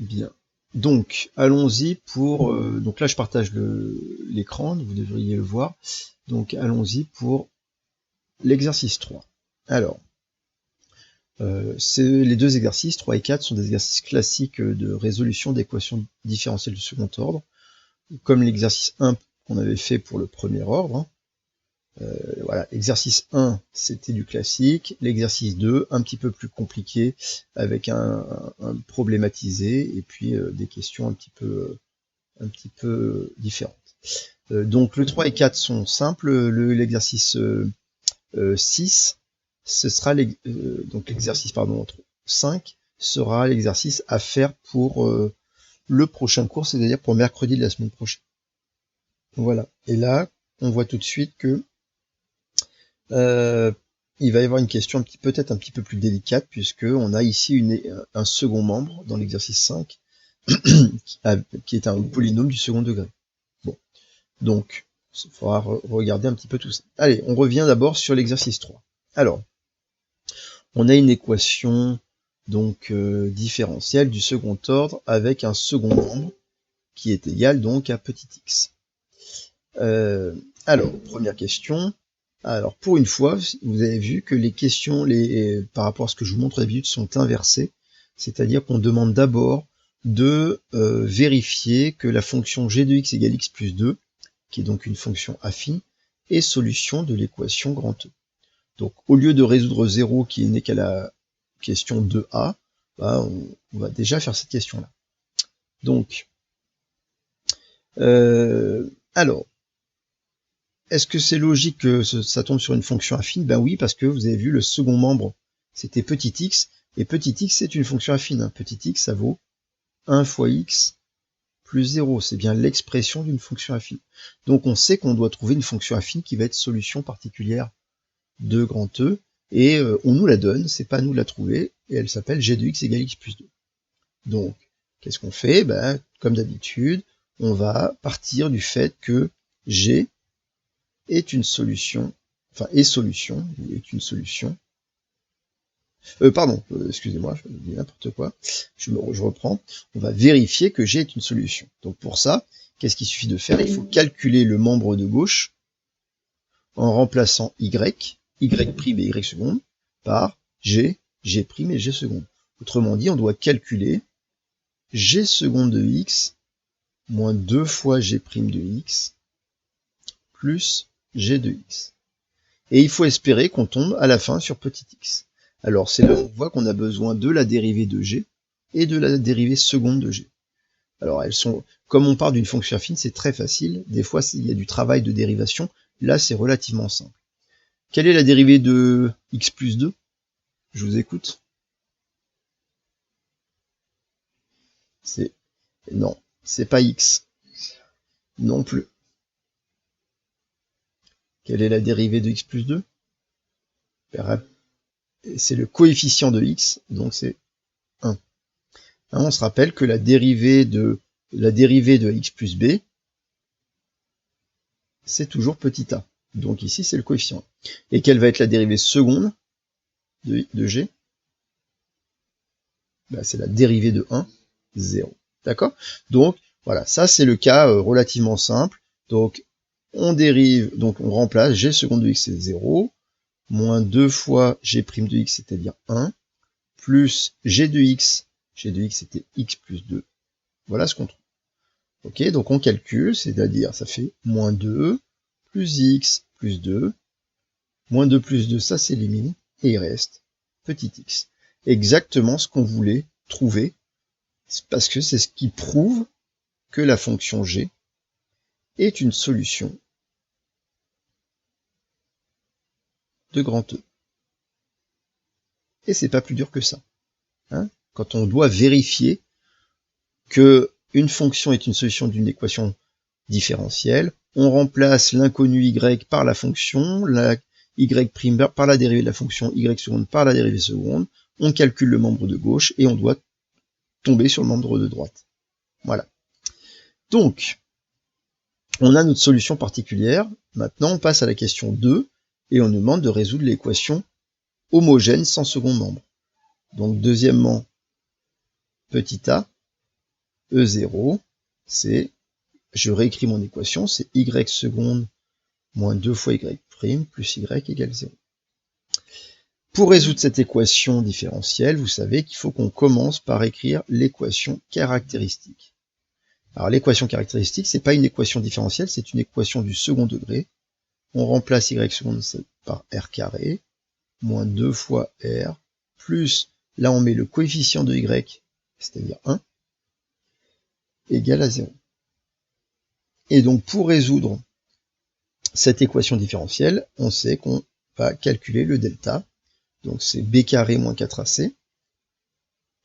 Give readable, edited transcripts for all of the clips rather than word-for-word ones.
Bien. Donc, allons-y pour... donc là, je partage l'écran, vous devriez le voir. Donc, allons-y pour l'exercice 3. Alors, les deux exercices, 3 et 4, sont des exercices classiques de résolution d'équations différentielles du second ordre, comme l'exercice 1 qu'on avait fait pour le premier ordre. Hein. Voilà, exercice 1, c'était du classique. L'exercice 2, un petit peu plus compliqué, avec un problématisé, et puis des questions un petit peu différentes. Donc le 3 et 4 sont simples. L'exercice 6, ce sera donc l'exercice 5 sera l'exercice à faire pour le prochain cours, c'est-à-dire pour mercredi de la semaine prochaine. Voilà. Et là, on voit tout de suite que il va y avoir une question peut-être un petit peu plus délicate, puisque on a ici un second membre dans l'exercice 5 qui est un polynôme du second degré. Bon, donc il faudra regarder un petit peu tout ça. Allez, on revient d'abord sur l'exercice 3. Alors, on a une équation donc différentielle du second ordre avec un second membre qui est égal donc à petit x. Alors, première question. Alors, pour une fois, vous avez vu que les questions, par rapport à ce que je vous montre d'habitude, sont inversées. C'est-à-dire qu'on demande d'abord de vérifier que la fonction g de x égale x plus 2, qui est donc une fonction affine, est solution de l'équation grand E. Donc, au lieu de résoudre 0 qui n'est qu'à la question 2a, bah, on va déjà faire cette question-là. Donc, alors, est-ce que c'est logique que ça tombe sur une fonction affine? Ben oui, parce que vous avez vu le second membre, c'était petit x, et petit x c'est une fonction affine. Hein. Petit x, ça vaut 1 fois x plus 0, c'est bien l'expression d'une fonction affine. Donc on sait qu'on doit trouver une fonction affine qui va être solution particulière de grand E, et on nous la donne, c'est pas à nous de la trouver, et elle s'appelle g de x égale x plus 2. Donc, qu'est-ce qu'on fait? Ben, comme d'habitude, on va partir du fait que g est une solution, excusez-moi, je dis n'importe quoi, je reprends, on va vérifier que G est une solution. Donc pour ça, qu'est-ce qu'il suffit de faire? Il faut calculer le membre de gauche en remplaçant y prime et y seconde, par G, G prime et G seconde. Autrement dit, on doit calculer G seconde de x moins 2 fois G prime de x plus G de x. Et il faut espérer qu'on tombe à la fin sur petit x. Alors c'est là où on voit qu'on a besoin de la dérivée de g et de la dérivée seconde de g. Alors elles sont, comme on part d'une fonction affine, c'est très facile. Des fois il y a du travail de dérivation. Là c'est relativement simple. Quelle est la dérivée de x plus 2? Je vous écoute. Non, c'est pas x. Non plus. Quelle est la dérivée de x plus 2? C'est le coefficient de x, donc c'est 1. On se rappelle que la dérivée de x plus b, c'est toujours petit a. Donc ici, c'est le coefficient. Et quelle va être la dérivée seconde de g? Ben, c'est la dérivée de 1, 0. D'accord? Donc, voilà, ça c'est le cas relativement simple. Donc, on dérive, donc on remplace g seconde de x, c'est 0, moins 2 fois g prime de x, c'est-à-dire 1, plus g de x c'était x plus 2. Voilà ce qu'on trouve. Ok, donc on calcule, c'est-à-dire ça fait moins 2, plus x, plus 2, moins 2 plus 2, ça s'élimine, et il reste petit x. Exactement ce qu'on voulait trouver, parce que c'est ce qui prouve que la fonction g est une solution de grand E. Et c'est pas plus dur que ça. Hein, quand on doit vérifier que une fonction est une solution d'une équation différentielle, on remplace l'inconnu y par la fonction, la y' par la dérivée de la fonction y seconde par la dérivée seconde, on calcule le membre de gauche et on doit tomber sur le membre de droite. Voilà. Donc, on a notre solution particulière. Maintenant, on passe à la question 2 et on nous demande de résoudre l'équation homogène sans second membre. Donc, deuxièmement, petit a E0, c'est, je réécris mon équation, c'est y seconde moins 2 fois y prime plus y égale 0. Pour résoudre cette équation différentielle, vous savez qu'il faut qu'on commence par écrire l'équation caractéristique. Alors l'équation caractéristique, c'est pas une équation différentielle, c'est une équation du second degré. On remplace y seconde par r carré, moins 2 fois r, plus, là on met le coefficient de y, c'est-à-dire 1, égale à 0. Et donc pour résoudre cette équation différentielle, on sait qu'on va calculer le delta. Donc c'est b carré moins 4ac,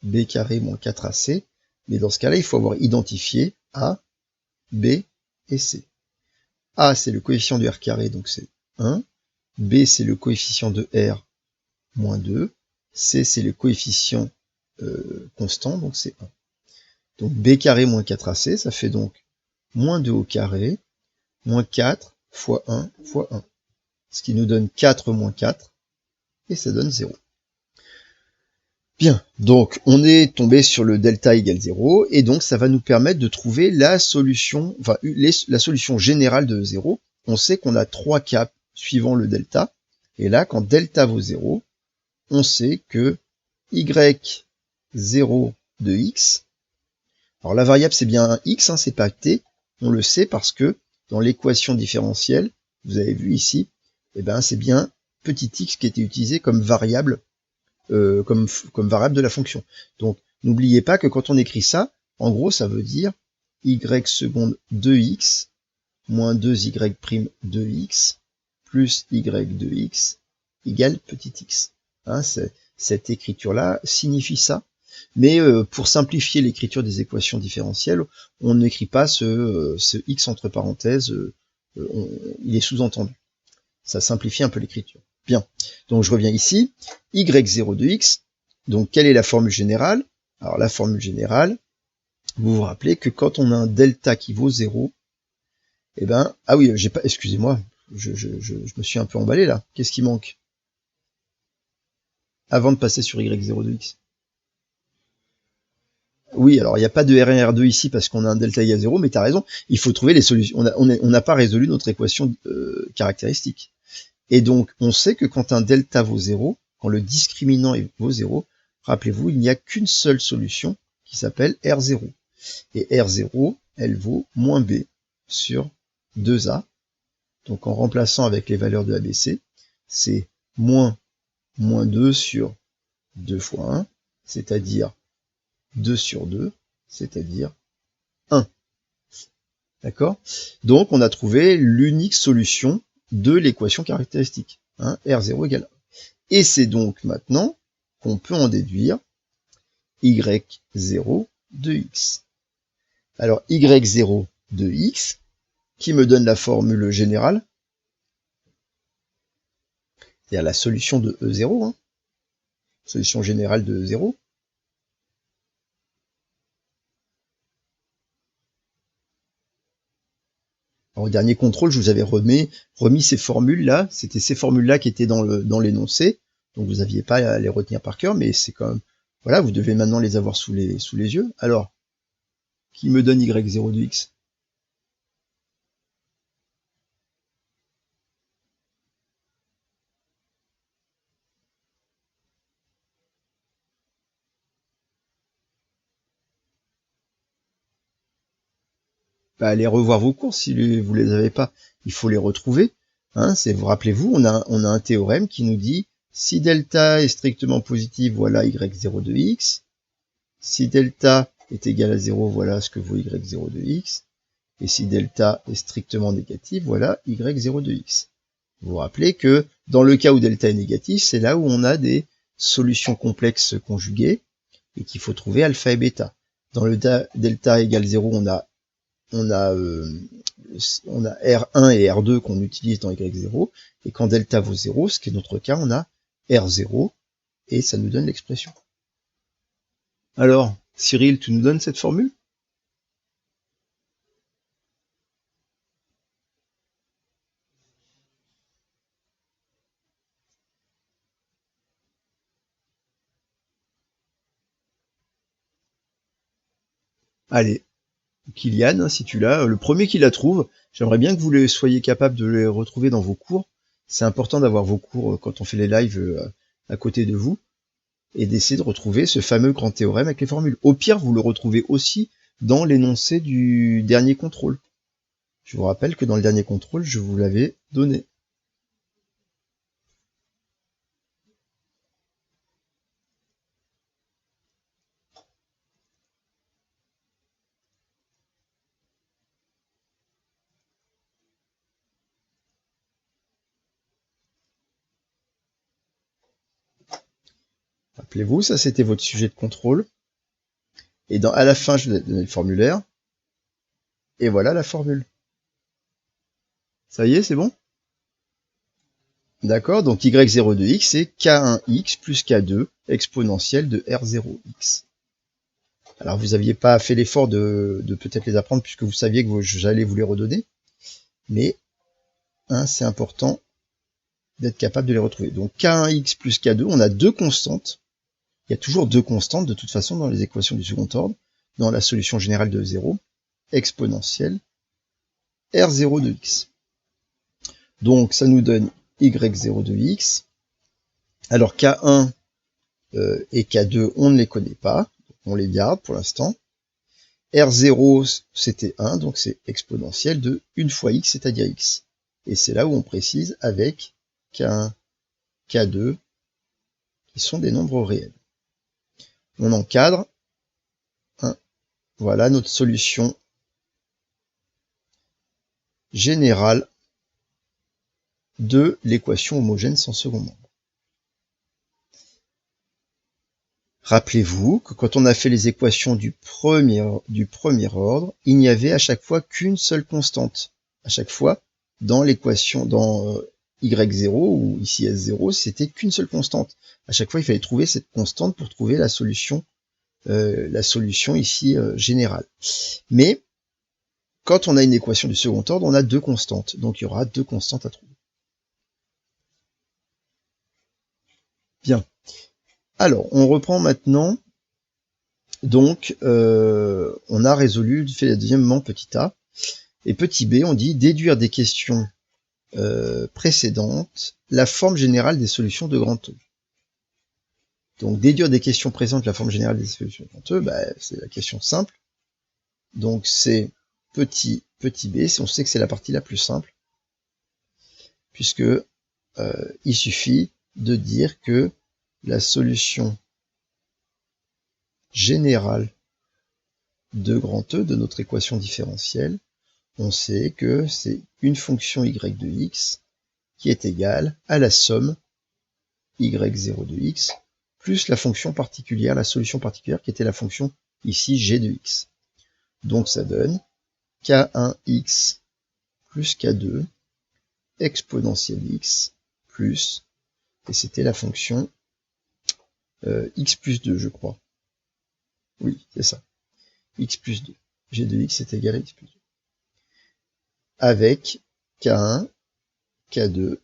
b carré moins 4ac, mais dans ce cas-là, il faut avoir identifié a, b et c. A, c'est le coefficient de r carré, donc c'est 1. B, c'est le coefficient de r, moins 2. C, c'est le coefficient constant, donc c'est 1. Donc b carré moins 4ac, ça fait donc moins 2 au carré, moins 4 fois 1 fois 1. Ce qui nous donne 4 moins 4, et ça donne 0. Bien, donc on est tombé sur le delta égale 0, et donc ça va nous permettre de trouver la solution, enfin la solution générale de 0. On sait qu'on a 3 cas suivant le delta, et là, quand delta vaut 0, on sait que y0 de x, alors la variable c'est bien un x, hein, c'est pas t, on le sait parce que dans l'équation différentielle, vous avez vu ici, eh ben, c'est bien petit x qui était utilisé comme variable comme variable de la fonction. Donc, n'oubliez pas que quand on écrit ça, en gros, ça veut dire y seconde 2x moins 2y prime 2x plus y 2x égale petit x. Hein, cette écriture-là signifie ça. Mais pour simplifier l'écriture des équations différentielles, on n'écrit pas ce x entre parenthèses, il est sous-entendu. Ça simplifie un peu l'écriture. Bien, donc je reviens ici, y0 de x, donc quelle est la formule générale? Alors la formule générale, vous vous rappelez que quand on a un delta qui vaut 0, eh ben, ah oui, j'ai pas, excusez-moi, je me suis un peu emballé là, qu'est-ce qui manque? Avant de passer sur y0 de x. Oui, alors il n'y a pas de R1 et R2 ici parce qu'on a un delta égale 0, mais tu as raison, il faut trouver les solutions, on n'a pas résolu notre équation caractéristique. Et donc, on sait que quand un delta vaut 0, quand le discriminant vaut 0, rappelez-vous, il n'y a qu'une seule solution qui s'appelle R0. Et R0, elle vaut moins B sur 2A. Donc, en remplaçant avec les valeurs de ABC, c'est moins 2 sur 2 fois 1, c'est-à-dire 2 sur 2, c'est-à-dire 1. D'accord? Donc, on a trouvé l'unique solution de l'équation caractéristique. Hein, R0 égale 1. Et c'est donc maintenant qu'on peut en déduire y0 de x. Alors y0 de x, qui me donne la formule générale, c'est-à-dire la solution de E0, hein, solution générale de 0. Alors, au dernier contrôle, je vous avais remis ces formules-là, c'était ces formules-là qui étaient dans l'énoncé, donc vous n'aviez pas à les retenir par cœur, mais c'est quand même, voilà, vous devez maintenant les avoir sous les yeux. Alors, qui me donne y0 de x? Bah, allez revoir vos cours si vous les avez pas, il faut les retrouver. Hein, vous rappelez-vous, on a un théorème qui nous dit si delta est strictement positif, voilà y0 de x. Si delta est égal à 0, voilà ce que vaut y0 de x. Et si delta est strictement négatif, voilà y0 de x. Vous vous rappelez que dans le cas où delta est négatif, c'est là où on a des solutions complexes conjuguées et qu'il faut trouver alpha et bêta. Dans le delta égale 0, on a R1 et R2 qu'on utilise dans Y0, et quand delta vaut 0, ce qui est notre cas, on a R0, et ça nous donne l'expression. Alors, Cyril, tu nous donnes cette formule? Allez, Kylian, si tu l'as, le premier qui la trouve, j'aimerais bien que vous soyez capable de les retrouver dans vos cours. C'est important d'avoir vos cours quand on fait les lives à côté de vous et d'essayer de retrouver ce fameux grand théorème avec les formules. Au pire, vous le retrouvez aussi dans l'énoncé du dernier contrôle. Je vous rappelle que dans le dernier contrôle, je vous l'avais donné. Rappelez-vous, ça c'était votre sujet de contrôle. Et à la fin, je vous ai donné le formulaire. Et voilà la formule. Ça y est, c'est bon? D'accord, donc y0 de x, c'est k1x plus k2 exponentielle de r0x. Alors, vous n'aviez pas fait l'effort de peut-être les apprendre puisque vous saviez que j'allais vous les redonner. Mais, c'est important d'être capable de les retrouver. Donc, k1x plus k2, on a deux constantes. Il y a toujours deux constantes, de toute façon, dans les équations du second ordre, dans la solution générale de 0, exponentielle r0 de x. Donc, ça nous donne y0 de x. Alors, k1 et k2, on ne les connaît pas. On les garde pour l'instant. R0, c'était 1, donc c'est exponentielle de 1 fois x, c'est-à-dire x. Et c'est là où on précise avec k1, k2, qui sont des nombres réels. On encadre. Voilà notre solution générale de l'équation homogène sans second membre. Rappelez-vous que quand on a fait les équations du premier ordre, il n'y avait à chaque fois qu'une seule constante. À chaque fois, dans l'équation, dans y0 ou ici s0, c'était qu'une seule constante. À chaque fois, il fallait trouver cette constante pour trouver la solution ici générale. Mais quand on a une équation du second ordre, on a deux constantes. Donc il y aura deux constantes à trouver. Bien. Alors, on reprend maintenant. Donc, on a résolu, fait le deuxièmement petit a. Et petit b, on dit déduire des questions précédentes la forme générale des solutions de grand E. Donc, déduire des questions présentes la forme générale des solutions de grand E, c'est la question simple. Donc, c'est petit b, on sait que c'est la partie la plus simple, puisque il suffit de dire que la solution générale de grand E, de notre équation différentielle, on sait que c'est une fonction y de x qui est égale à la somme y0 de x plus la fonction particulière, la solution particulière qui était la fonction ici g de x. Donc ça donne k1x plus k2 exponentielle x plus, et c'était la fonction x plus 2, je crois. Oui, c'est ça. X plus 2. G de x est égal à x plus 2. Avec K1, K2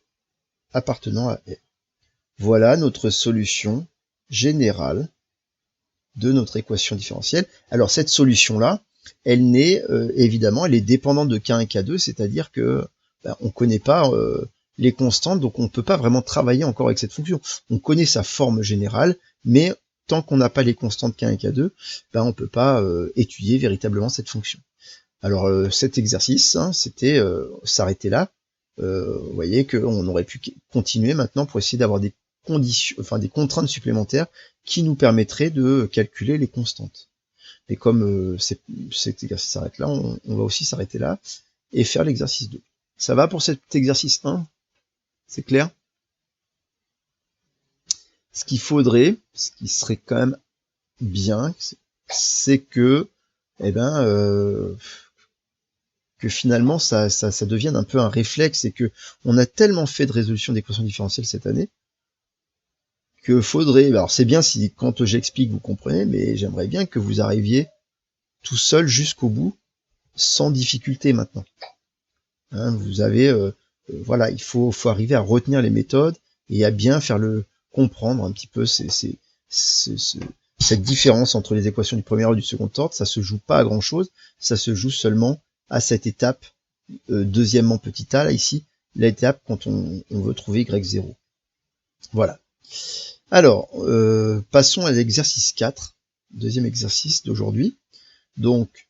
appartenant à R. Voilà notre solution générale de notre équation différentielle. Alors cette solution-là, elle n'est évidemment, elle est dépendante de K1 et K2, c'est-à-dire que on ne connaît pas les constantes, donc on ne peut pas vraiment travailler encore avec cette fonction. On connaît sa forme générale, mais tant qu'on n'a pas les constantes K1 et K2, on ne peut pas étudier véritablement cette fonction. Alors cet exercice, c'était s'arrêter là. Vous voyez qu'on aurait pu continuer maintenant pour essayer d'avoir des conditions, enfin des contraintes supplémentaires qui nous permettraient de calculer les constantes. Mais comme cet exercice s'arrête là, on va aussi s'arrêter là et faire l'exercice 2. Ça va pour cet exercice 1? C'est clair? Ce qu'il faudrait, ce qui serait quand même bien, c'est que, que finalement ça devienne un peu un réflexe et que on a tellement fait de résolution d'équations différentielles cette année que faudrait, alors c'est bien si quand j'explique vous comprenez, mais j'aimerais bien que vous arriviez tout seul jusqu'au bout sans difficulté maintenant. Vous avez, voilà, il faut arriver à retenir les méthodes et à bien faire comprendre un petit peu cette différence entre les équations du premier ordre et du second ordre, ça se joue pas à grand chose, ça se joue seulement à cette étape, deuxièmement petit a, là ici, l'étape quand on veut trouver y0. Voilà. Alors, passons à l'exercice 4, deuxième exercice d'aujourd'hui. Donc,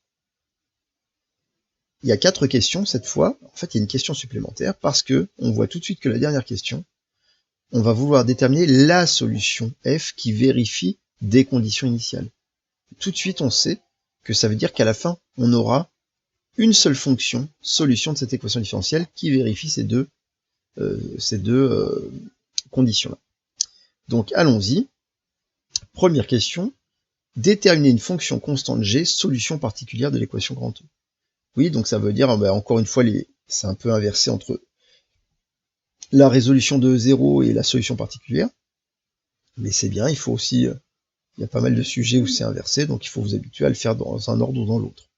il y a 4 questions cette fois. En fait, il y a une question supplémentaire parce que on voit tout de suite que la dernière question, on va vouloir déterminer la solution f qui vérifie des conditions initiales. Tout de suite, on sait que ça veut dire qu'à la fin, on aura une seule fonction, solution de cette équation différentielle, qui vérifie ces deux conditions-là. Donc, allons-y. Première question. Déterminer une fonction constante g, solution particulière de l'équation grand E. Oui, donc ça veut dire, encore une fois, c'est un peu inversé entre la résolution de 0 et la solution particulière. Mais c'est bien, il faut aussi, il y a pas mal de sujets où c'est inversé, donc il faut vous habituer à le faire dans un ordre ou dans l'autre.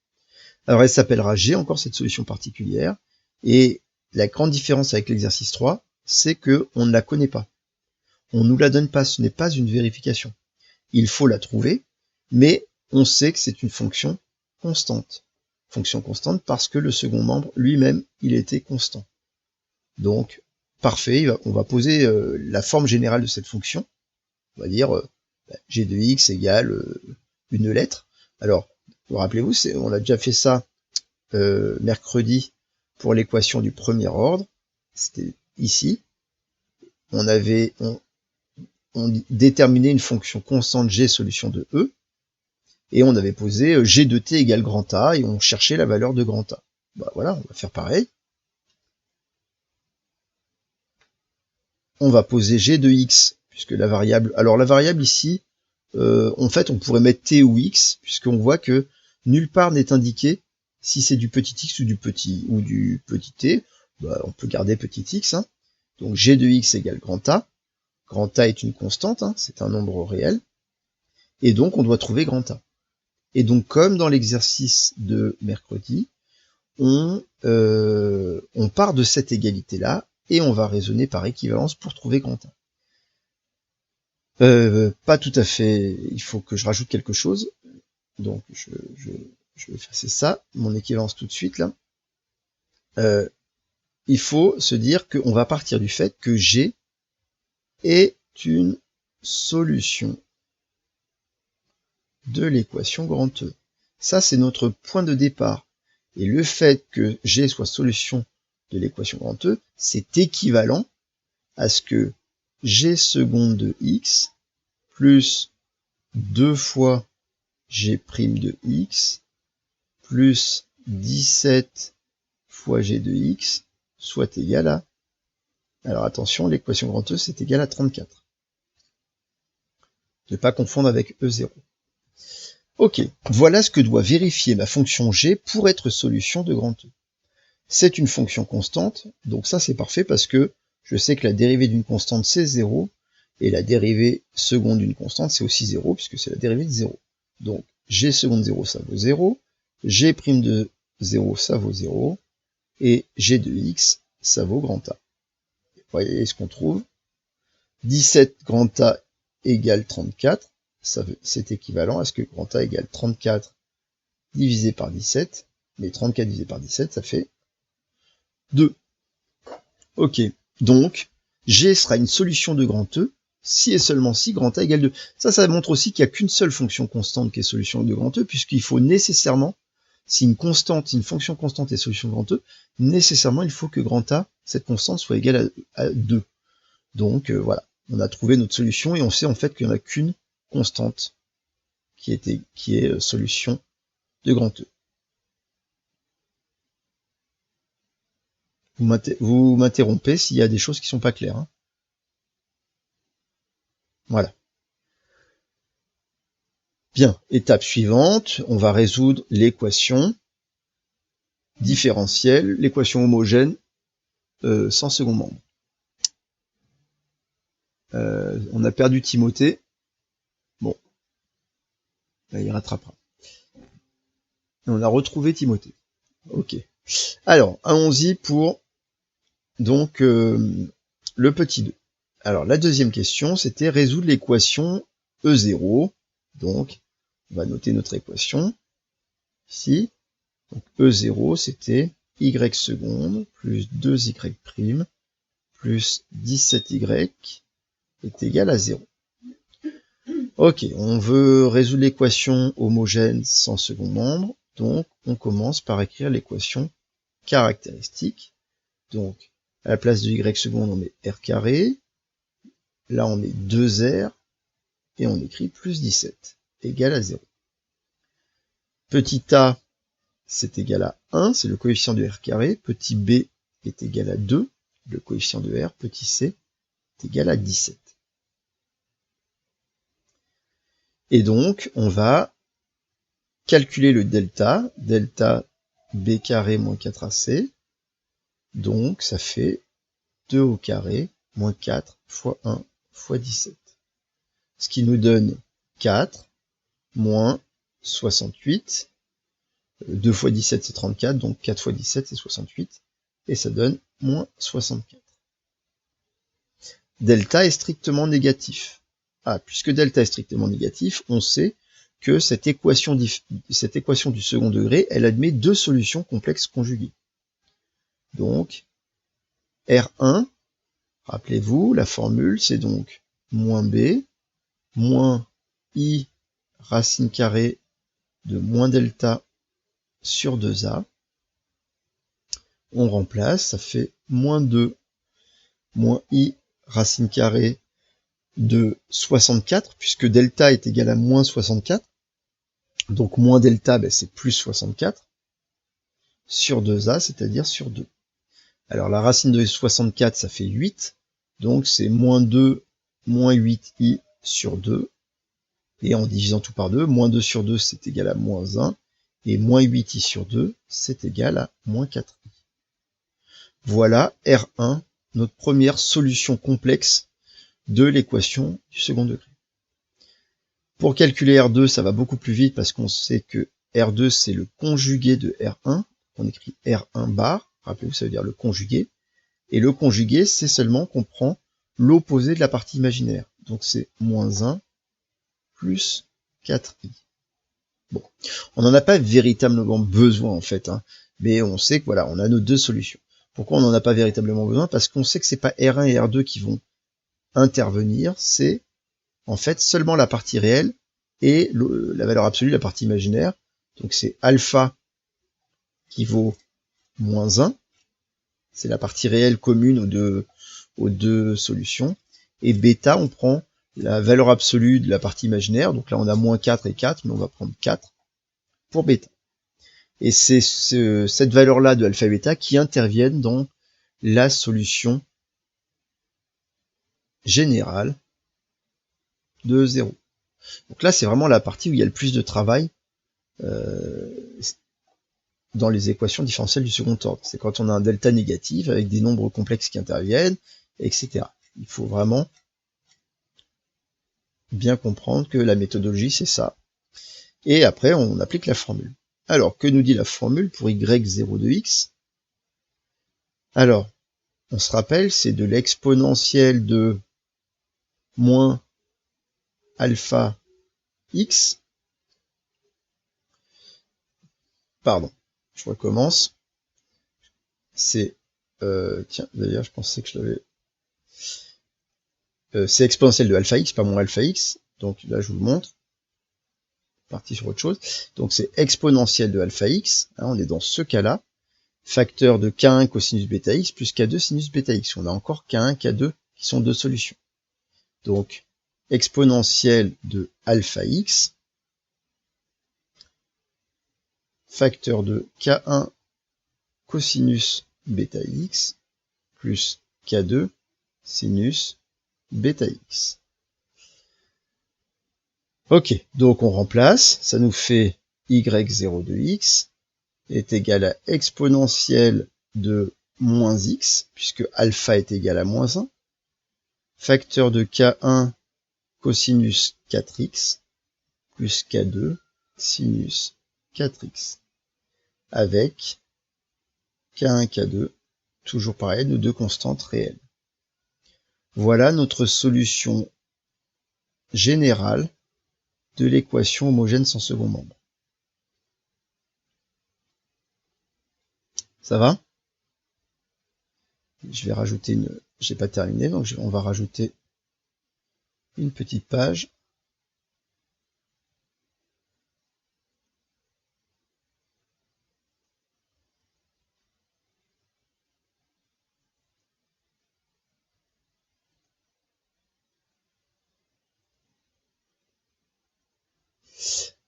Alors elle s'appellera G, encore cette solution particulière, et la grande différence avec l'exercice 3, c'est qu'on ne la connaît pas. On ne nous la donne pas, ce n'est pas une vérification. Il faut la trouver, mais on sait que c'est une fonction constante. Fonction constante parce que le second membre lui-même, il était constant. Donc, parfait, on va poser la forme générale de cette fonction. On va dire g de x égale une lettre. Alors, rappelez-vous, on a déjà fait ça mercredi pour l'équation du premier ordre. C'était ici. On déterminait une fonction constante g solution de E. Et on avait posé g de t égale grand A, et on cherchait la valeur de grand A. Bah voilà, on va faire pareil. On va poser g de x, puisque la variable... Alors la variable ici, en fait, on pourrait mettre t ou x, puisqu'on voit que nulle part n'est indiqué si c'est du petit x ou du petit t. Bah, on peut garder petit x. Hein. Donc g de x égale grand A. Grand A est une constante, hein, c'est un nombre réel. Et donc on doit trouver grand A. Et donc, comme dans l'exercice de mercredi, on part de cette égalité-là et on va raisonner par équivalence pour trouver grand A. Pas tout à fait, il faut que je rajoute quelque chose. Donc, je vais effacer ça, mon équivalence tout de suite, là. Il faut se dire qu'on va partir du fait que G est une solution de l'équation grand E. Ça, c'est notre point de départ. Et le fait que G soit solution de l'équation grand E, c'est équivalent à ce que G seconde de x plus 2 fois G' de x plus 17 fois G de x soit égal à... Alors attention, l'équation grand E, c'est égal à 34. Ne pas confondre avec E0. Ok, voilà ce que doit vérifier ma fonction g pour être solution de grand E. C'est une fonction constante, donc ça c'est parfait parce que je sais que la dérivée d'une constante c'est 0, et la dérivée seconde d'une constante c'est aussi 0, puisque c'est la dérivée de 0. Donc g seconde 0 ça vaut 0, g' de 0 ça vaut 0, et g de x ça vaut grand A. Vous voyez ce qu'on trouve. 17 grand A égale 34. C'est équivalent à ce que grand A égale 34 divisé par 17, mais 34 divisé par 17, ça fait 2. Ok, donc G sera une solution de grand E, si et seulement si grand A égale 2. Ça montre aussi qu'il n'y a qu'une seule fonction constante qui est solution de grand E, puisqu'il faut nécessairement, si une fonction constante est solution de grand E, nécessairement il faut que grand A, cette constante, soit égale à 2. Donc voilà, on a trouvé notre solution, et on sait en fait qu'il n'y en a qu'une constante qui est solution de grand E. Vous m'interrompez s'il y a des choses qui sont pas claires. Hein. Voilà. Bien, étape suivante, on va résoudre l'équation différentielle, l'équation homogène sans second membre. On a perdu Timothée. Bon, là, il rattrapera. Et on a retrouvé Timothée. Ok. Alors, allons-y pour donc le petit 2. Alors, la deuxième question, c'était résoudre l'équation E0 Donc, on va noter notre équation ici. Donc E0, c'était y seconde plus 2y' plus 17y est égal à 0. Ok, on veut résoudre l'équation homogène sans second membre, donc on commence par écrire l'équation caractéristique. Donc, à la place de y seconde, on met r carré, là on met 2r, et on écrit plus 17, égal à 0. Petit a, c'est égal à 1, c'est le coefficient de r carré, petit b est égal à 2, le coefficient de r, petit c est égal à 17. Et donc, on va calculer le delta, delta b carré moins 4ac, donc ça fait 2 au carré moins 4 fois 1 fois 17. Ce qui nous donne 4 moins 68. 2 fois 17 c'est 34, donc 4 fois 17 c'est 68, et ça donne moins 64. Delta est strictement négatif. Ah, puisque delta est strictement négatif, on sait que cette équation du second degré, elle admet deux solutions complexes conjuguées. Donc, R1, rappelez-vous, la formule, c'est donc moins B, moins I racine carrée de moins delta sur 2A. On remplace, ça fait moins 2 moins I racine carrée de 64, puisque delta est égal à moins 64. Donc moins delta, ben, c'est plus 64, sur 2A, c'est-à-dire sur 2. Alors la racine de 64, ça fait 8, donc c'est moins 2 moins 8i sur 2. Et en divisant tout par 2, moins 2 sur 2, c'est égal à moins 1. Et moins 8i sur 2, c'est égal à moins 4i. Voilà R1, notre première solution complexe de l'équation du second degré. Pour calculer R2, ça va beaucoup plus vite parce qu'on sait que R2, c'est le conjugué de R1. On écrit R1 bar, rappelez-vous, ça veut dire le conjugué. Et le conjugué, c'est seulement qu'on prend l'opposé de la partie imaginaire. Donc c'est moins 1 plus 4i. Bon, on n'en a pas véritablement besoin en fait, hein, mais on sait que voilà, on a nos deux solutions. Pourquoi on n'en a pas véritablement besoin? Parce qu'on sait que c'est pas R1 et R2 qui vont intervenir, c'est en fait seulement la partie réelle et la valeur absolue, la partie imaginaire. Donc c'est alpha qui vaut moins 1, c'est la partie réelle commune aux deux solutions, et bêta, on prend la valeur absolue de la partie imaginaire, donc là on a moins 4 et 4, mais on va prendre 4 pour bêta. Et c'est cette valeur-là de alpha et bêta qui interviennent dans la solution générale de 0. Donc là, c'est vraiment la partie où il y a le plus de travail dans les équations différentielles du second ordre. C'est quand on a un delta négatif avec des nombres complexes qui interviennent, etc. Il faut vraiment bien comprendre que la méthodologie, c'est ça. Et après, on applique la formule. Alors, que nous dit la formule pour y0 de x? Alors, on se rappelle, c'est de l'exponentielle de moins alpha x. Pardon, je recommence. C'est... tiens, d'ailleurs, je pensais que je l'avais... c'est exponentielle de alpha x, pas moins alpha x. Donc là, je vous le montre. Parti sur autre chose. Donc c'est exponentielle de alpha x. Hein, on est dans ce cas-là. Facteur de k1 cosinus bêta x plus k2 sinus bêta x. On a encore k1, k2 qui sont deux solutions. Donc exponentielle de alpha x. Facteur de k1 cosinus bêta x plus k2 sinus bêta x. Ok, donc on remplace, ça nous fait y0 de x est égal à exponentielle de moins x, puisque alpha est égal à moins 1, facteur de k1 cosinus 4x plus k2 sinus 4x, avec k1, k2, toujours pareil, nos deux constantes réelles. Voilà notre solution générale de l'équation homogène sans second membre. Ça va? Je vais rajouter une... J'ai pas terminé, donc on va rajouter une petite page.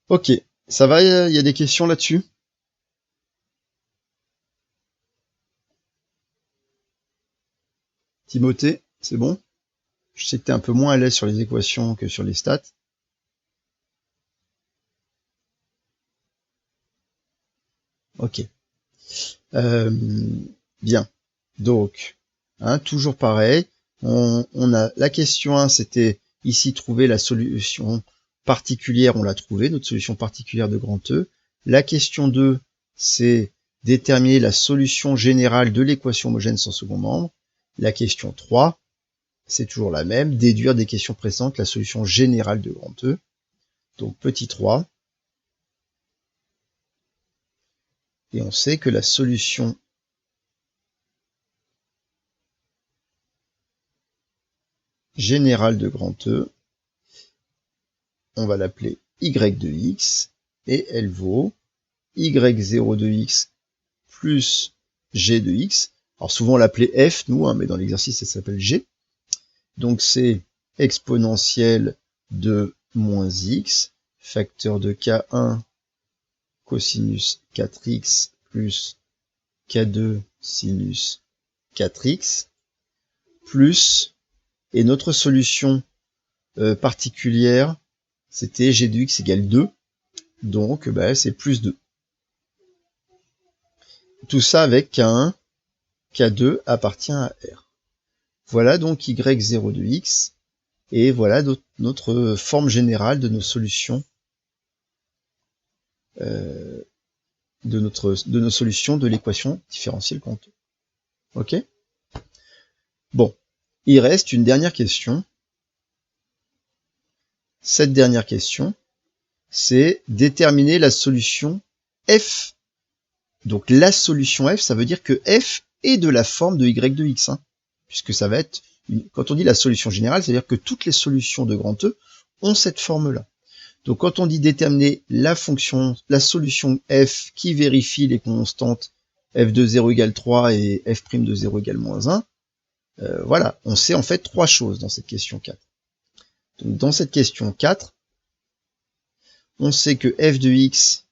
Ok, ça va, il y a des questions là-dessus? Timothée, c'est bon? Je sais que tu es un peu moins à l'aise sur les équations que sur les stats. Ok. Bien. Donc, toujours pareil. On a la question 1, c'était ici trouver la solution particulière, on l'a trouvé, notre solution particulière de grand E. La question 2, c'est déterminer la solution générale de l'équation homogène sans second membre. La question 3, c'est toujours la même, déduire des questions précédentes la solution générale de grand E. Donc petit 3. Et on sait que la solution générale de grand E, on va l'appeler y de x, et elle vaut y0 de x plus g de x. Alors souvent on l'appelait f, nous, mais dans l'exercice ça s'appelle g. Donc c'est exponentielle de moins x, facteur de k1 cosinus 4x plus k2 sinus 4x, plus, et notre solution particulière, c'était g de x égale 2, donc c'est plus 2. Tout ça avec K1, K2 appartient à R. Voilà donc y0 de x, et voilà notre forme générale de nos solutions, de nos solutions de l'équation différentielle grand E. Ok? Bon, il reste une dernière question. Cette dernière question, c'est déterminer la solution f. Donc la solution f, ça veut dire que f est de la forme de y de x, puisque ça va être, quand on dit la solution générale, c'est-à-dire que toutes les solutions de grand E ont cette forme-là. Donc quand on dit déterminer la solution f qui vérifie les constantes f de 0 égale 3 et f' de 0 égale moins 1, voilà, on sait en fait trois choses dans cette question 4. Donc dans cette question 4, on sait que f de x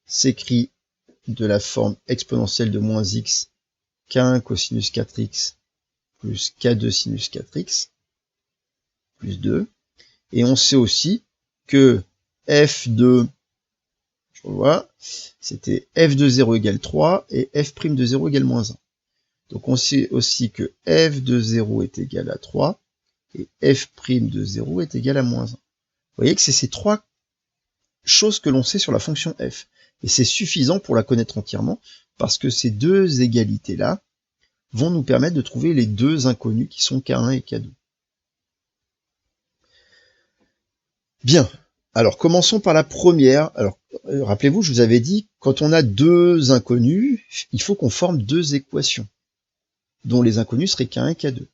s'écrit de la forme exponentielle de moins x k1 cosinus 4x plus k2 sinus 4x plus 2. Et on sait aussi que f de, je revois, c'était f de 0 égale 3 et f' de 0 égale moins 1. Donc on sait aussi que f de 0 est égal à 3 et f' de 0 est égal à moins 1. Vous voyez que c'est ces trois choses que l'on sait sur la fonction f. Et c'est suffisant pour la connaître entièrement, parce que ces deux égalités-là vont nous permettre de trouver les deux inconnus qui sont K1 et K2. Bien, alors commençons par la première. Alors, rappelez-vous, je vous avais dit, quand on a deux inconnus, il faut qu'on forme deux équations, dont les inconnus seraient K1 et K2.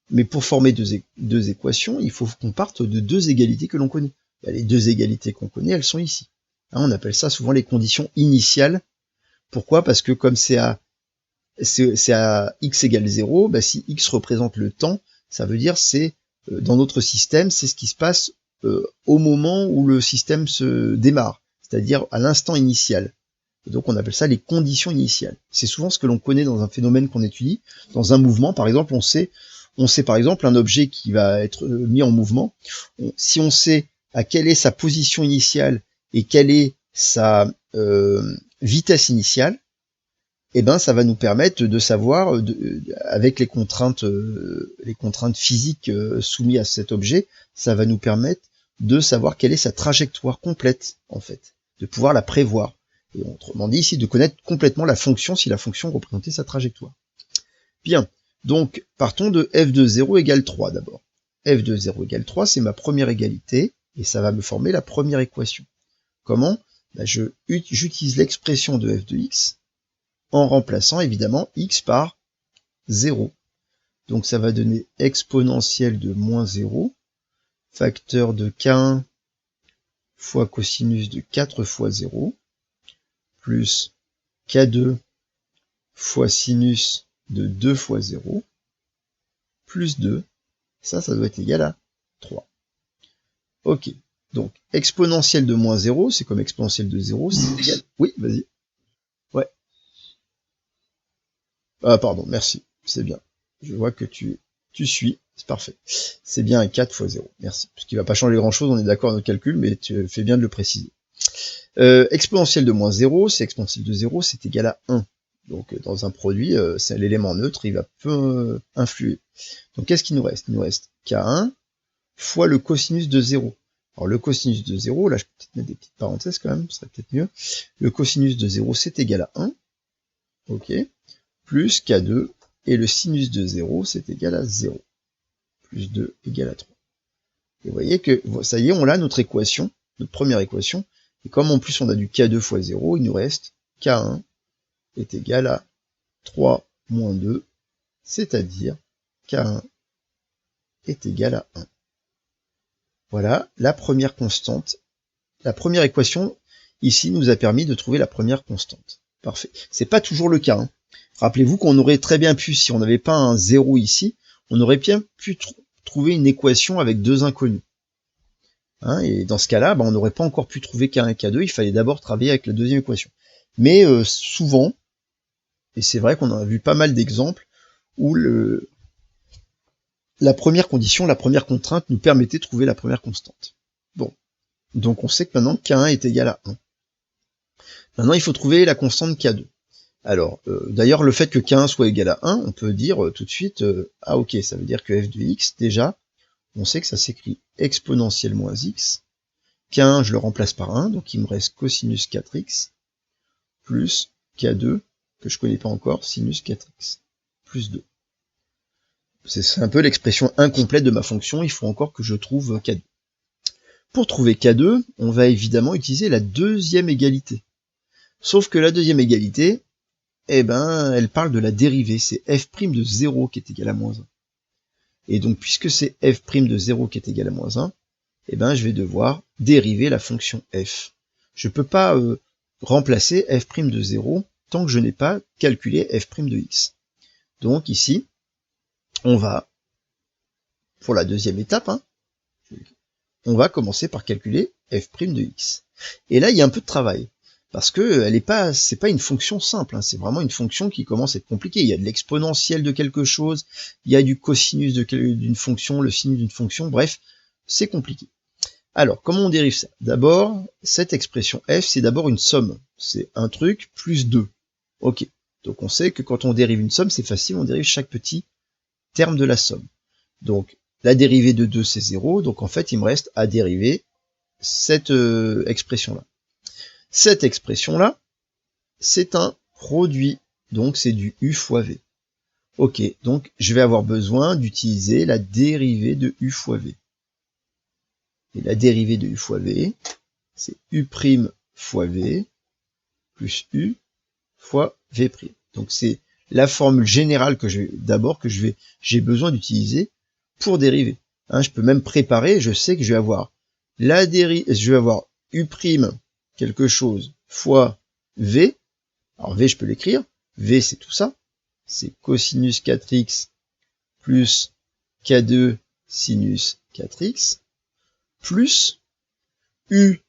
Mais pour former deux équations, il faut qu'on parte de deux égalités que l'on connaît. Les deux égalités qu'on connaît, elles sont ici. On appelle ça souvent les conditions initiales. Pourquoi? Parce que comme c'est à x égale 0, si x représente le temps, ça veut dire c'est dans notre système, c'est ce qui se passe au moment où le système se démarre, c'est-à-dire à l'instant initial. Et donc on appelle ça les conditions initiales. C'est souvent ce que l'on connaît dans un phénomène qu'on étudie. Dans un mouvement, par exemple, on sait par exemple un objet qui va être mis en mouvement. Si on sait à quelle est sa position initiale et quelle est sa vitesse initiale, ça va nous permettre de savoir, avec les contraintes physiques soumises à cet objet, ça va nous permettre de savoir quelle est sa trajectoire complète, en fait, de pouvoir la prévoir. Et autrement dit, ici, de connaître complètement la fonction, si la fonction représentait sa trajectoire. Bien, donc, partons de f de 0 égale 3 d'abord. f de 0 égale 3, c'est ma première égalité. Et ça va me former la première équation. Comment? Bah, j'utilise l'expression de f de x en remplaçant évidemment x par 0. Donc ça va donner exponentielle de moins 0, facteur de k1 fois cosinus de 4 fois 0, plus k2 fois sinus de 2 fois 0, plus 2, ça doit être égal à 3. Ok, donc exponentielle de moins 0, c'est comme exponentielle de 0, c'est égal... Oui, vas-y. Ouais. Ah, pardon, merci, c'est bien. Je vois que tu suis, c'est parfait. C'est bien un 4 fois 0, merci. Ce qui va pas changer grand-chose, on est d'accord dans notre calcul, mais tu fais bien de le préciser. Exponentielle de moins 0, c'est exponentielle de 0, c'est égal à 1. Donc dans un produit, c'est l'élément neutre, il va peu influer. Donc qu'est-ce qu'il nous reste? Il nous reste K1 fois le cosinus de 0. Alors le cosinus de 0, là je peux peut-être mettre des petites parenthèses quand même, ce serait peut-être mieux. Le cosinus de 0, c'est égal à 1. Ok. Plus K2, et le sinus de 0, c'est égal à 0. Plus 2 égale à 3. Et vous voyez que, ça y est, on a notre équation, notre première équation. Et comme en plus on a du K2 fois 0, il nous reste K1 est égal à 3 moins 2, c'est-à-dire K1 est égal à 1. Voilà la première constante. La première équation, ici, nous a permis de trouver la première constante. Parfait. C'est pas toujours le cas. Hein. Rappelez-vous qu'on aurait très bien pu, si on n'avait pas un 0 ici, on aurait bien pu trouver une équation avec deux inconnus. Hein, et dans ce cas-là, on n'aurait pas encore pu trouver K1 et K2, il fallait d'abord travailler avec la deuxième équation. Mais souvent, et c'est vrai qu'on en a vu pas mal d'exemples, où la première condition, la première contrainte nous permettait de trouver la première constante. Bon, donc on sait que maintenant K1 est égal à 1. Maintenant, il faut trouver la constante K2. Alors, d'ailleurs, le fait que K1 soit égal à 1, on peut dire tout de suite, ah ok, ça veut dire que f de x, déjà, on sait que ça s'écrit exponentielle moins x. K1, je le remplace par 1, donc il me reste cosinus 4x, plus K2, que je connais pas encore, sinus 4x, plus 2. C'est un peu l'expression incomplète de ma fonction, il faut encore que je trouve K2. Pour trouver K2, on va évidemment utiliser la deuxième égalité. Sauf que la deuxième égalité, elle parle de la dérivée, c'est f' de 0 qui est égal à moins 1. Et donc, puisque c'est f' de 0 qui est égal à moins 1, je vais devoir dériver la fonction f. Je ne peux pas remplacer f' de 0 tant que je n'ai pas calculé f' de x. Donc ici, on va, pour la deuxième étape, on va commencer par calculer f' de x. Et là, il y a un peu de travail. Parce que c'est pas une fonction simple, c'est vraiment une fonction qui commence à être compliquée. Il y a de l'exponentielle de quelque chose, il y a du cosinus d'une fonction, le sinus d'une fonction, bref, c'est compliqué. Alors, comment on dérive ça? D'abord, cette expression f, c'est d'abord une somme. C'est un truc plus 2. Ok. Donc on sait que quand on dérive une somme, c'est facile, on dérive chaque petit terme de la somme. Donc, la dérivée de 2, c'est 0, donc en fait, il me reste à dériver cette expression-là. Cette expression-là, c'est un produit, donc c'est du u fois v. Ok, donc je vais avoir besoin d'utiliser la dérivée de u fois v. Et la dérivée de u fois v, c'est u' fois v plus u fois v'. Donc c'est la formule générale que j'ai besoin d'utiliser pour dériver. Je peux même préparer, je sais que je vais avoir u' quelque chose fois v. Alors v, je peux l'écrire. V, c'est tout ça. C'est cosinus 4x plus k2 sinus 4x plus u.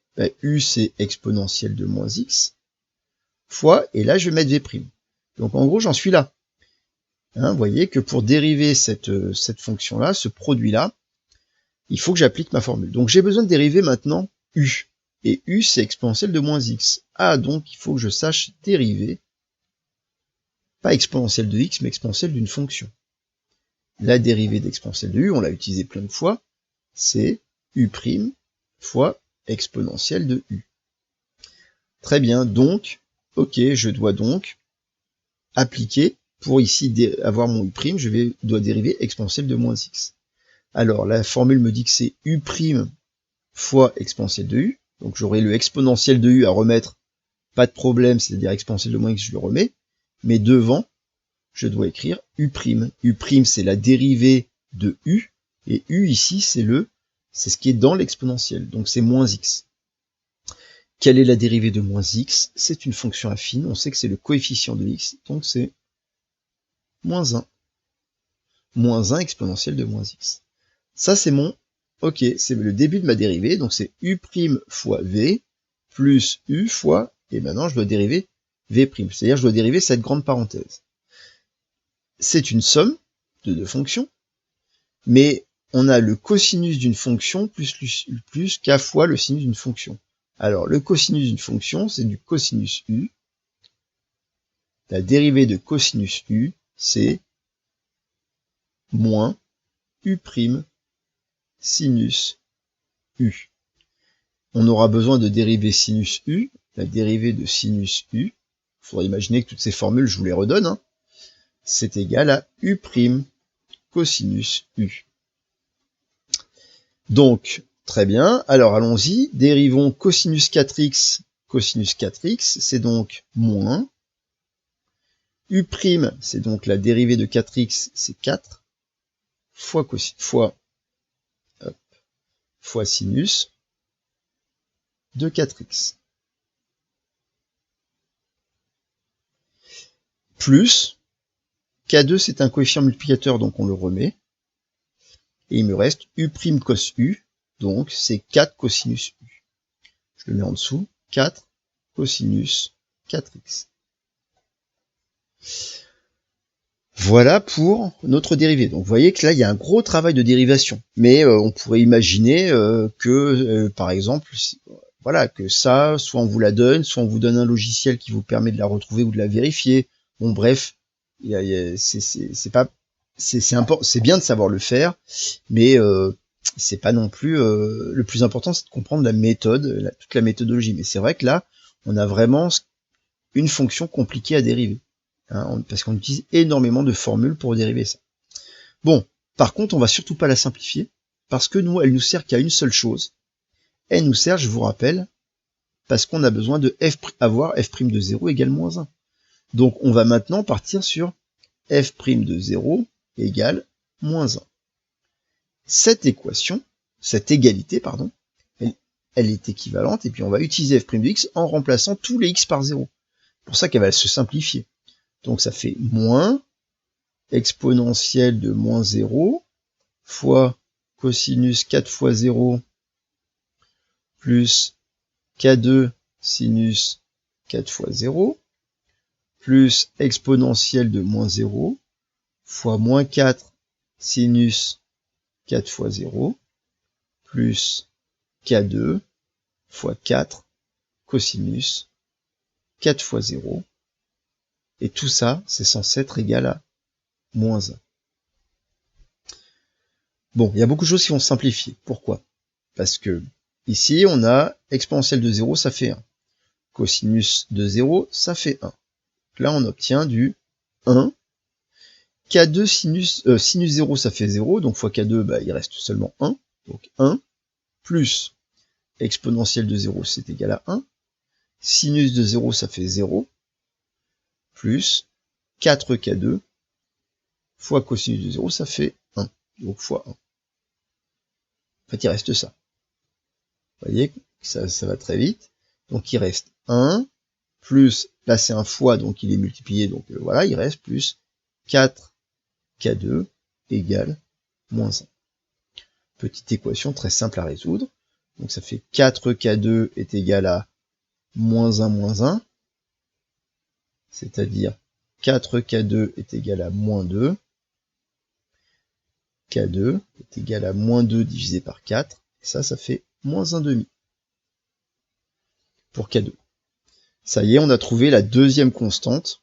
U, c'est exponentielle de moins x fois, et là, je vais mettre v'. Donc en gros, j'en suis là. Vous voyez que pour dériver cette fonction-là, ce produit-là, il faut que j'applique ma formule. Donc j'ai besoin de dériver maintenant u. Et u, c'est exponentielle de moins x. Ah, donc il faut que je sache dériver, pas exponentielle de x, mais exponentielle d'une fonction. La dérivée d'exponentielle de u, on l'a utilisé plein de fois, c'est u' fois exponentielle de u. Très bien, donc, ok, je dois donc appliquer, pour ici avoir mon u', dois dériver exponentielle de moins x. Alors, la formule me dit que c'est u', fois exponentielle de u. Donc j'aurai le exponentiel de u à remettre, pas de problème, c'est-à-dire exponentielle de moins x, je le remets. Mais devant, je dois écrire u'. U' c'est la dérivée de u, et u ici c'est ce qui est dans l'exponentielle, donc c'est moins x. Quelle est la dérivée de moins x? C'est une fonction affine, on sait que c'est le coefficient de x, donc c'est moins 1. Moins 1 exponentielle de moins x. Ça c'est c'est le début de ma dérivée, donc c'est u' fois v, plus u fois, et maintenant je dois dériver v', c'est-à-dire je dois dériver cette grande parenthèse. C'est une somme de deux fonctions, mais on a le cosinus d'une fonction plus k fois le sinus d'une fonction. Alors, le cosinus d'une fonction, c'est du cosinus u. La dérivée de cosinus u, c'est moins u' sinus u. On aura besoin de dériver sinus u. La dérivée de sinus u, il faudrait imaginer que toutes ces formules, je vous les redonne, hein, c'est égal à u' cosinus u. Donc, très bien, alors allons-y, dérivons cosinus 4x, c'est donc moins, u', c'est donc la dérivée de 4x, c'est 4, fois sinus de 4x. Plus, k2 c'est un coefficient multiplicateur, donc on le remet, et il me reste u' cos u, donc c'est 4 cosinus u. Je le mets en dessous, 4 cosinus 4x. Voilà pour notre dérivée. Donc vous voyez que là, il y a un gros travail de dérivation. Mais on pourrait imaginer que, par exemple, voilà, que ça, soit on vous la donne, soit on vous donne un logiciel qui vous permet de la retrouver ou de la vérifier. Bon, bref, c'est bien de savoir le faire, mais c'est pas non plus le plus important, c'est de comprendre la méthode, toute la méthodologie. Mais c'est vrai que là, on a vraiment une fonction compliquée à dériver. Hein, parce qu'on utilise énormément de formules pour dériver ça. Bon, par contre, on va surtout pas la simplifier, parce que nous, elle nous sert qu'à une seule chose. Elle nous sert, je vous rappelle, parce qu'on a besoin de avoir f' de 0 égale moins 1. Donc on va maintenant partir sur f' de 0 égale moins 1. Cette équation, cette égalité, pardon, elle est équivalente, et puis on va utiliser f' de x en remplaçant tous les x par 0. C'est pour ça qu'elle va se simplifier. Donc ça fait moins exponentielle de moins 0 fois cosinus 4 fois 0 plus k2 sinus 4 fois 0 plus exponentielle de moins 0 fois moins 4 sinus 4 fois 0 plus k2 fois 4 cosinus 4 fois 0. Et tout ça, c'est censé être égal à moins 1. Bon, il y a beaucoup de choses qui vont se simplifier. Pourquoi? Parce que ici, on a exponentielle de 0, ça fait 1. Cosinus de 0, ça fait 1. Là, on obtient du 1. K2 sinus 0, ça fait 0, donc fois K2, bah, il reste seulement 1. Donc 1 plus exponentielle de 0, c'est égal à 1. Sinus de 0, ça fait 0. Plus 4K2 fois cosinus de 0, ça fait 1. Donc fois 1. En fait, il reste ça. Vous voyez, ça va très vite. Donc il reste 1, plus, là c'est un fois, donc il est multiplié, donc voilà, il reste plus 4K2 égale moins 1. Petite équation très simple à résoudre. Donc ça fait 4K2 est égal à moins 1, c'est-à-dire 4K2 est égal à moins 2, K2 est égal à moins 2 divisé par 4, et ça fait moins 1 demi pour K2. Ça y est, on a trouvé la deuxième constante.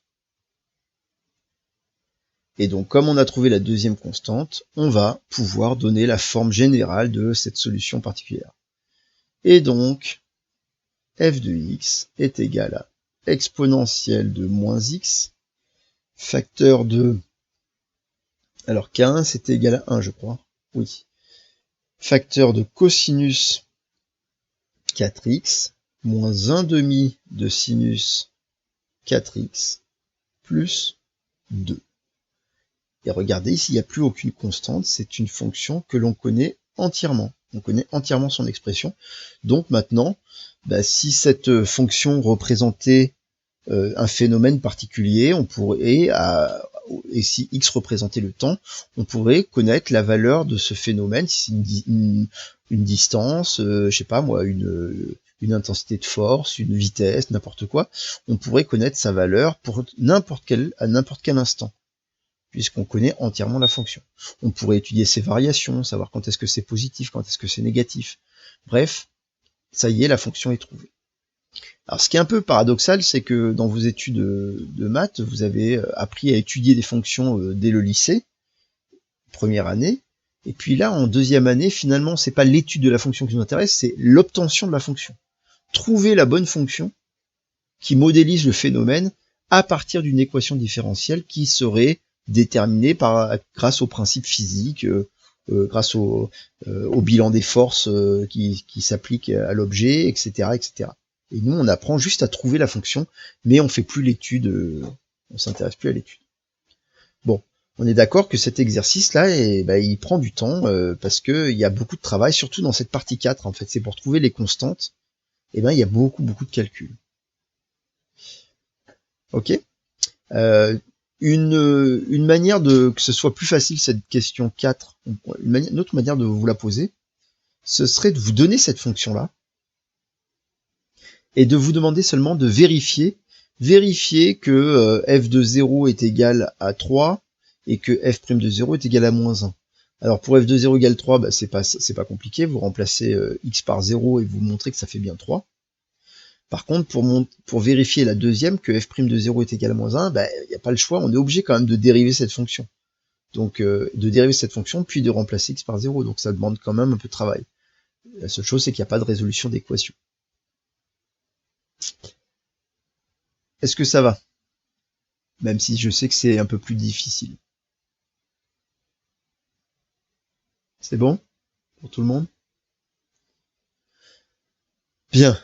Et donc, comme on a trouvé la deuxième constante, on va pouvoir donner la forme générale de cette solution particulière. Et donc, f de x est égal à exponentielle de moins x, facteur de... Alors, K1, c'était égal à 1, je crois. Oui. Facteur de cosinus 4x moins 1/2 de sinus 4x plus 2. Et regardez, ici, il n'y a plus aucune constante, c'est une fonction que l'on connaît entièrement. On connaît entièrement son expression. Donc maintenant, si cette fonction représentait un phénomène particulier, on pourrait, et si x représentait le temps, on pourrait connaître la valeur de ce phénomène, si c'est une distance, je sais pas moi, une intensité de force, une vitesse, n'importe quoi, on pourrait connaître sa valeur pour à n'importe quel instant, puisqu'on connaît entièrement la fonction. On pourrait étudier ses variations, savoir quand est-ce que c'est positif, quand est-ce que c'est négatif. Bref, ça y est, la fonction est trouvée. Alors, ce qui est un peu paradoxal, c'est que dans vos études de maths, vous avez appris à étudier des fonctions dès le lycée, première année, et puis là, en deuxième année, finalement, c'est pas l'étude de la fonction qui nous intéresse, c'est l'obtention de la fonction. Trouver la bonne fonction qui modélise le phénomène à partir d'une équation différentielle qui serait déterminée grâce aux principes physiques, grâce au bilan des forces qui s'appliquent à l'objet, etc., etc. Et nous, on apprend juste à trouver la fonction, mais on fait plus l'étude, on s'intéresse plus à l'étude. Bon, on est d'accord que cet exercice-là, il prend du temps, parce qu'il y a beaucoup de travail, surtout dans cette partie 4, en fait, c'est pour trouver les constantes, il y a beaucoup de calculs. Ok. Une manière que ce soit plus facile, cette question 4, une autre manière de vous la poser, ce serait de vous donner cette fonction-là, et de vous demander seulement de vérifier que f de 0 est égal à 3 et que f' de 0 est égal à moins 1. Alors pour f de 0 égale 3, c'est pas compliqué, vous remplacez x par 0 et vous montrez que ça fait bien 3. Par contre, pour vérifier la deuxième, que f' de 0 est égal à moins 1, il n'y a pas le choix, on est obligé quand même de dériver cette fonction. Donc de dériver cette fonction, puis de remplacer x par 0, donc ça demande quand même un peu de travail. La seule chose, c'est qu'il n'y a pas de résolution d'équation. Est-ce que ça va? Même si je sais que c'est un peu plus difficile. C'est bon pour tout le monde? Bien.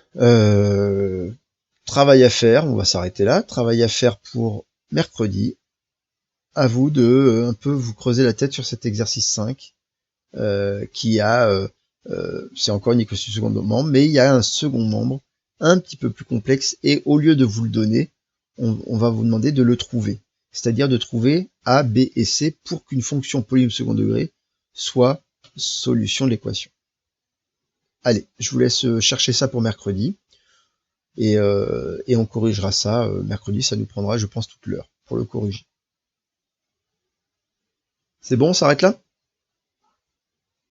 Travail à faire, on va s'arrêter là. Travail à faire pour mercredi. À vous de un peu vous creuser la tête sur cet exercice 5, qui a, c'est encore une équation du second membre, mais il y a un second membre un petit peu plus complexe, et au lieu de vous le donner, on va vous demander de le trouver. C'est-à-dire de trouver A, B et C pour qu'une fonction polynôme second degré soit solution de l'équation. Allez, je vous laisse chercher ça pour mercredi, et on corrigera ça mercredi, ça nous prendra, je pense, toute l'heure pour le corriger. C'est bon, on s'arrête là ?